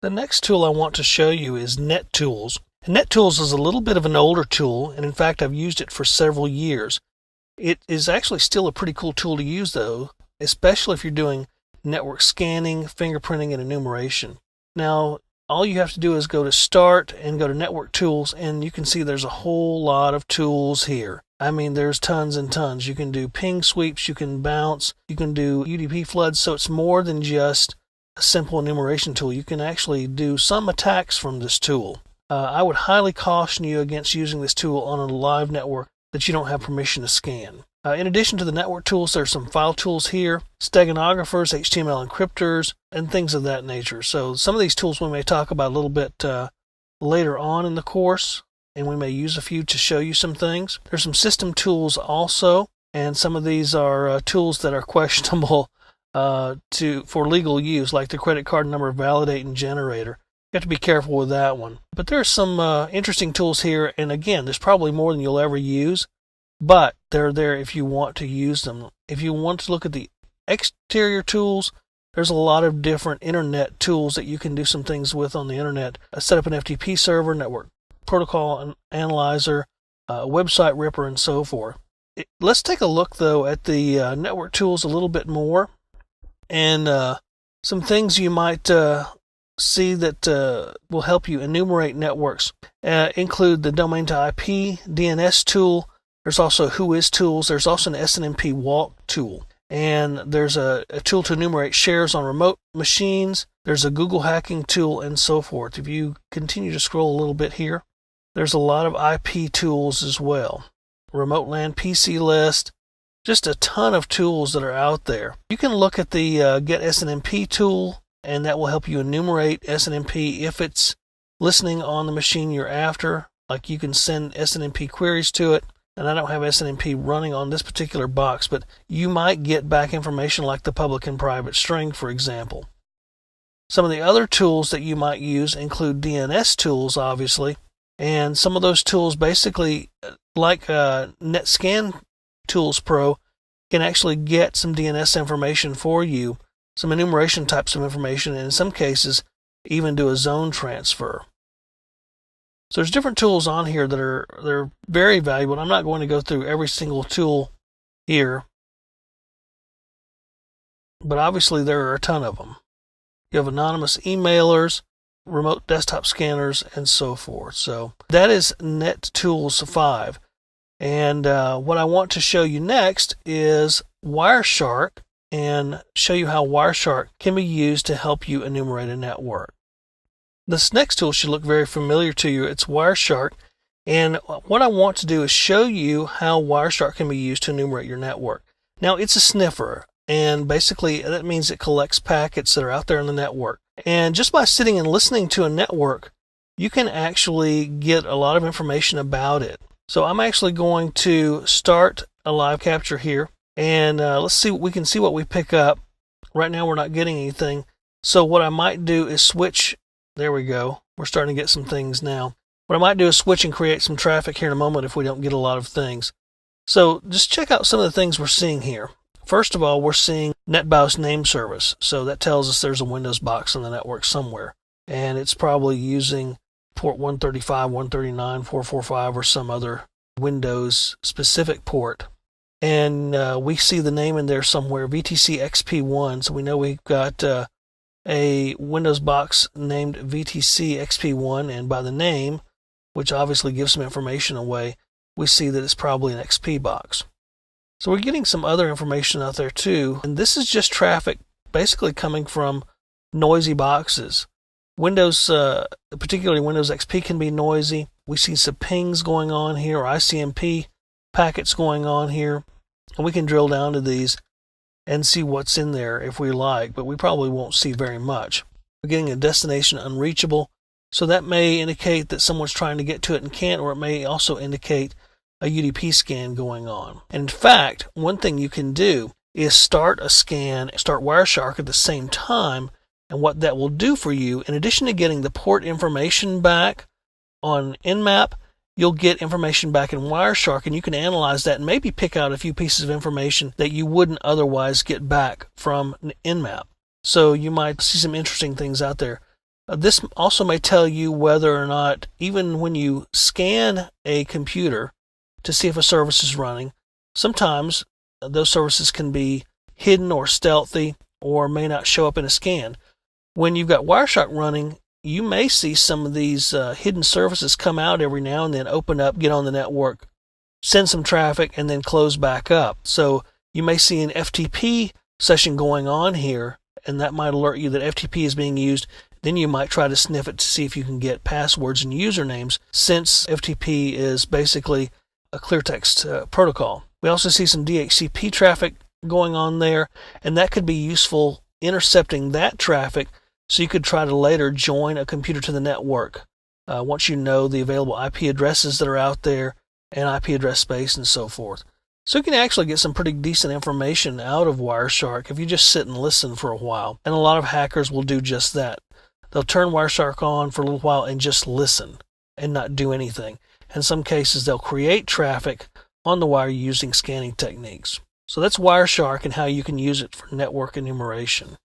The next tool I want to show you is NetTools. And NetTools is a little bit of an older tool, and in fact I've used it for several years. It is actually still a pretty cool tool to use though, especially if you're doing network scanning, fingerprinting, and enumeration. Now, all you have to do is go to Start and go to Network Tools, and you can see there's a whole lot of tools here. I mean, there's tons and tons. You can do ping sweeps, you can bounce, you can do UDP floods, so it's more than just a simple enumeration tool. You can actually do some attacks from this tool. I would highly caution you against using this tool on a live network that you don't have permission to scan. In addition to the network tools, there's some file tools here, stenographers, HTML encryptors, and things of that nature. So some of these tools we may talk about a little bit later on in the course, and we may use a few to show you some things. There's some system tools also, and some of these are tools that are questionable for legal use, like the credit card number validate and generator. You have to be careful with that one. But there's some interesting tools here, and again, there's probably more than you'll ever use, but they're there if you want to use them. If you want to look at the exterior tools, there's a lot of different internet tools that you can do some things with on the internet. Set up an FTP server, network protocol analyzer, website ripper, and so forth. Let's take a look though at the network tools a little bit more, and some things you might see that will help you enumerate networks include the domain to IP DNS tool. There's also Whois tools. There's also an SNMP walk tool, and there's a tool to enumerate shares on remote machines. There's a Google hacking tool, and so forth. If you continue to scroll a little bit here, there's a lot of IP tools as well. Remote LAN PC list, just a ton of tools that are out there. You can look at the Get SNMP tool, and that will help you enumerate SNMP if it's listening on the machine you're after. Like you can send SNMP queries to it, and I don't have SNMP running on this particular box, but you might get back information like the public and private string, for example. Some of the other tools that you might use include DNS tools, obviously, and some of those tools basically, like NetScan Tools Pro, can actually get some DNS information for you, some enumeration types of information, and in some cases even do a zone transfer. So there's different tools on here that are very valuable. I'm not going to go through every single tool here, but obviously there are a ton of them. You have anonymous emailers, remote desktop scanners, and so forth. So that is NetTools 5. And what I want to show you next is Wireshark, and show you how Wireshark can be used to help you enumerate a network. This next tool should look very familiar to you. It's Wireshark, and what I want to do is show you how Wireshark can be used to enumerate your network. Now, it's a sniffer, and basically that means it collects packets that are out there in the network. And just by sitting and listening to a network, you can actually get a lot of information about it. So I'm actually going to start a live capture here, and let's see, we can see what we pick up. Right now we're not getting anything. So what I might do is switch. There we go. We're starting to get some things now. What I might do is switch and create some traffic here in a moment if we don't get a lot of things. So just check out some of the things we're seeing here. First of all, we're seeing NetBIOS name service. So that tells us there's a Windows box on the network somewhere. And it's probably using port 135, 139, 445, or some other Windows specific port. And we see the name in there somewhere, VTC XP1. So we know we've got a Windows box named VTC XP1, and by the name, which obviously gives some information away, we see that it's probably an XP box. So we're getting some other information out there too, and this is just traffic basically coming from noisy boxes. Windows, particularly Windows XP, can be noisy. We see some pings going on here, or ICMP packets going on here, and we can drill down to these and see what's in there if we like, but we probably won't see very much. We're getting a destination unreachable, so that may indicate that someone's trying to get to it and can't, or it may also indicate a UDP scan going on. And in fact, one thing you can do is start a scan, start Wireshark at the same time, and what that will do for you, in addition to getting the port information back on Nmap, you'll get information back in Wireshark, and you can analyze that and maybe pick out a few pieces of information that you wouldn't otherwise get back from Nmap. So you might see some interesting things out there. This also may tell you whether or not, even when you scan a computer to see if a service is running, sometimes those services can be hidden or stealthy or may not show up in a scan. When you've got Wireshark running, you may see some of these hidden services come out every now and then, open up, get on the network, send some traffic, and then close back up. So you may see an FTP session going on here, and that might alert you that FTP is being used. Then you might try to sniff it to see if you can get passwords and usernames, since FTP is basically a clear text protocol. We also see some DHCP traffic going on there, and that could be useful intercepting that traffic so you could try to later join a computer to the network once you know the available IP addresses that are out there and IP address space and so forth. So you can actually get some pretty decent information out of Wireshark if you just sit and listen for a while. And a lot of hackers will do just that. They'll turn Wireshark on for a little while and just listen and not do anything. In some cases, they'll create traffic on the wire using scanning techniques. So that's Wireshark and how you can use it for network enumeration.